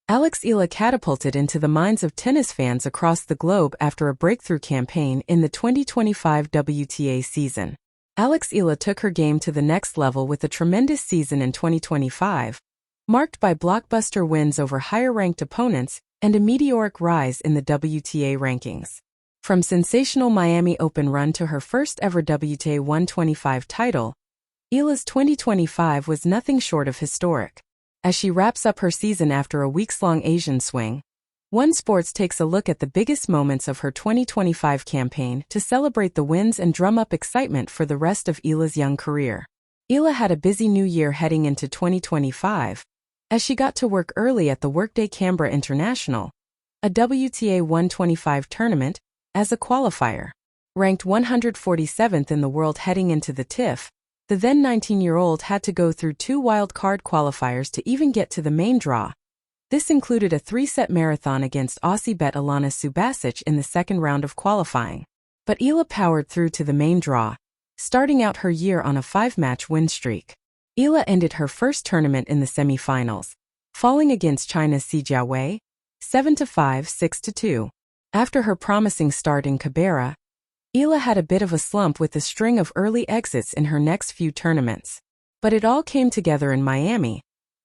Eala catapulted into the minds of tennis fans across the globe after a breakthrough campaign in the 2025 WTA season. Eala took her game to the next level with a tremendous season in 2025, marked by blockbuster wins over higher-ranked opponents and a meteoric rise in the WTA rankings. From sensational Miami Open run to her first-ever WTA 125 title, Eala's 2025 was nothing short of historic. As she wraps up her season after a weeks-long Asian swing, One Sports takes a look at the biggest moments of her 2025 campaign to celebrate the wins and drum up excitement for the rest of Eala's young career. Eala had a busy new year heading into 2025, as she got to work early at the Workday Canberra International, a WTA 125 tournament, as a qualifier. Ranked 147th in the world heading into the TIFF, the then 19-year-old had to go through 2 wild-card qualifiers to even get to the main draw. This included a 3-set marathon against Aussie bet Alana Subasic in the second round of qualifying. But Eala powered through to the main draw, starting out her year on a 5-match win streak. Eala ended her first tournament in the semi-finals, falling against China's Si Jiawei, 7-5, 6-2. After her promising start in Canberra, Eala had a bit of a slump with a string of early exits in her next few tournaments. But it all came together in Miami,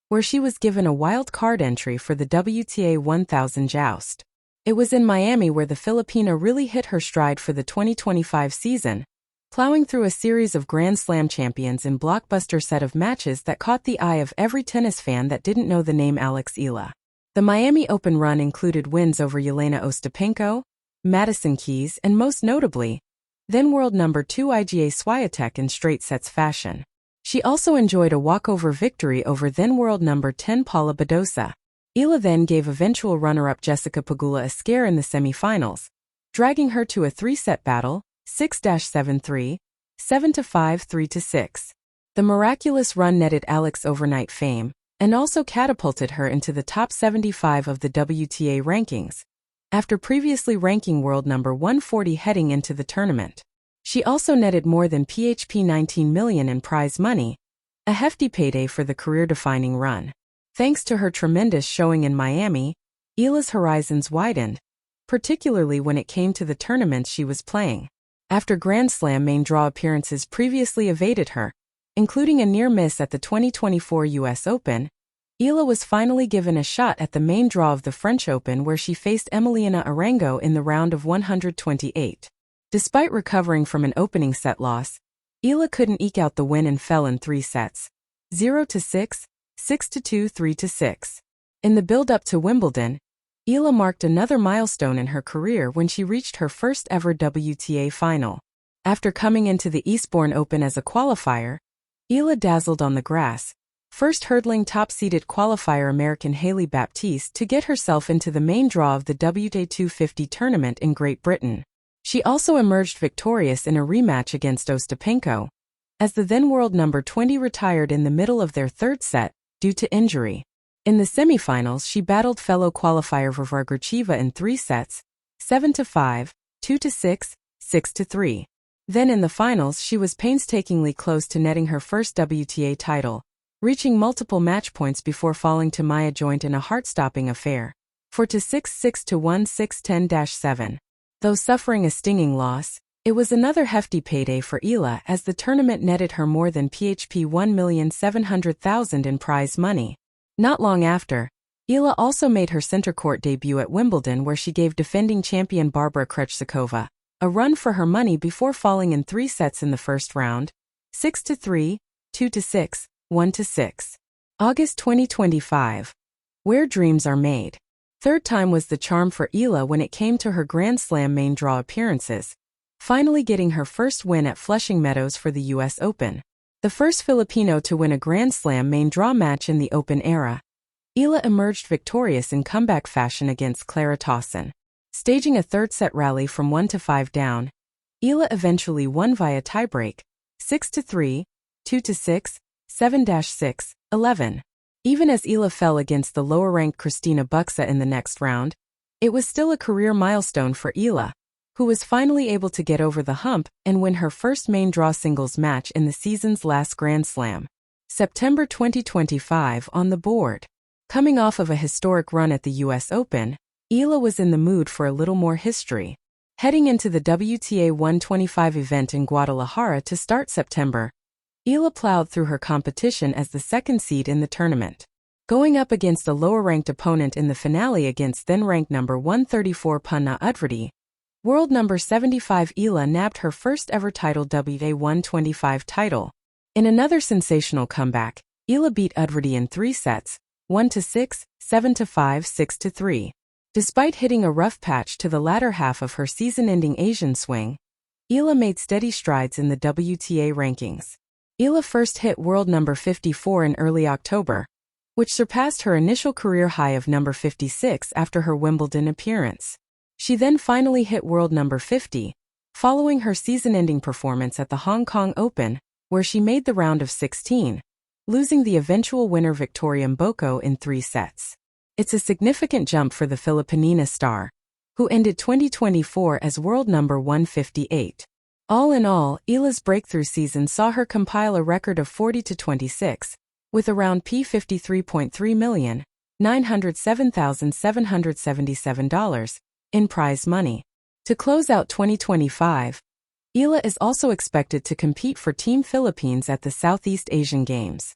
where she was given a wild card entry for the WTA 1000 joust. It was in Miami where the Filipina really hit her stride for the 2025 season, plowing through a series of Grand Slam champions in blockbuster set of matches that caught the eye of every tennis fan that didn't know the name Eala. The Miami Open run included wins over Jelena Ostapenko, Madison Keys, and most notably, then world number 2 Iga Swiatek in straight sets fashion. She also enjoyed a walkover victory over then world number 10 Paula Badosa. Eala then gave eventual runner-up Jessica Pegula a scare in the semi-finals, dragging her to a 3-set battle, 6-7-3, 7-5, 3-6. The miraculous run netted Alex overnight fame, and also catapulted her into the top 75 of the WTA rankings, after previously ranking world number 140 heading into the tournament. She also netted more than PHP 19 million in prize money, a hefty payday for the career-defining run. Thanks to her tremendous showing in Miami, Eala's horizons widened, particularly when it came to the tournaments she was playing. After Grand Slam main draw appearances previously evaded her, including a near miss at the 2024 US Open, Eala was finally given a shot at the main draw of the French Open where she faced Emiliana Arango in the round of 128. Despite recovering from an opening set loss, Eala couldn't eke out the win and fell in 3 sets, 0-6, 6-2, 3-6. In the build-up to Wimbledon, Eala marked another milestone in her career when she reached her first ever WTA final. After coming into the Eastbourne Open as a qualifier, Eala dazzled on the grass, first hurdling top-seeded qualifier American Hailey Baptiste to get herself into the main draw of the WTA 250 tournament in Great Britain. She also emerged victorious in a rematch against Ostapenko, as the then world number 20 retired in the middle of their 3rd set, due to injury. In the semifinals, she battled fellow qualifier Varvara Gracheva in 3 sets, 7-5, 2-6, 6-3. Then in the finals, she was painstakingly close to netting her first WTA title, reaching multiple match points before falling to Maya Joint in a heart-stopping affair, 4-6, 6-1, 6-10-7. Though suffering a stinging loss, it was another hefty payday for Eala as the tournament netted her more than PHP 1,700,000 in prize money. Not long after, Eala also made her center court debut at Wimbledon where she gave defending champion Barbara Krejcikova a run for her money before falling in 3 sets in the first round, 6-3, 2-6, 1-6. August 2025. Where dreams are made. 3rd time was the charm for Eala when it came to her Grand Slam main draw appearances, finally getting her first win at Flushing Meadows for the US Open. The first Filipino to win a Grand Slam main draw match in the Open era, Eala emerged victorious in comeback fashion against Clara Tauson. Staging a 3rd set rally from 1-5 down, Eala eventually won via tiebreak, 6-3, 2-6, 7-6, 11. Even as Eala fell against the lower-ranked Christina Buxa in the next round, it was still a career milestone for Eala, who was finally able to get over the hump and win her first main draw singles match in the season's last Grand Slam. September 2025 on the board. Coming off of a historic run at the U.S. Open, Eala was in the mood for a little more history. Heading into the WTA 125 event in Guadalajara to start September, Eala plowed through her competition as the second seed in the tournament. Going up against a lower-ranked opponent in the finale against then-ranked number 134 Panna Udvardy, world number 75 Eala nabbed her first-ever title WTA 125 title. In another sensational comeback, Eala beat Udvardy in 3 sets, 1-6, 7-5, 6-3. Despite hitting a rough patch to the latter half of her season-ending Asian swing, Eala made steady strides in the WTA rankings. Eala first hit world number 54 in early October, which surpassed her initial career high of number 56 after her Wimbledon appearance. She then finally hit world number 50, following her season-ending performance at the Hong Kong Open, where she made the round of 16, losing the eventual winner Victoria Mboko in 3 sets. It's a significant jump for the Filipina star, who ended 2024 as world number 158. All in all, Eala's breakthrough season saw her compile a record of 40-26, with around $53.3 million, $907,777 in prize money. To close out 2025, Eala is also expected to compete for Team Philippines at the Southeast Asian Games.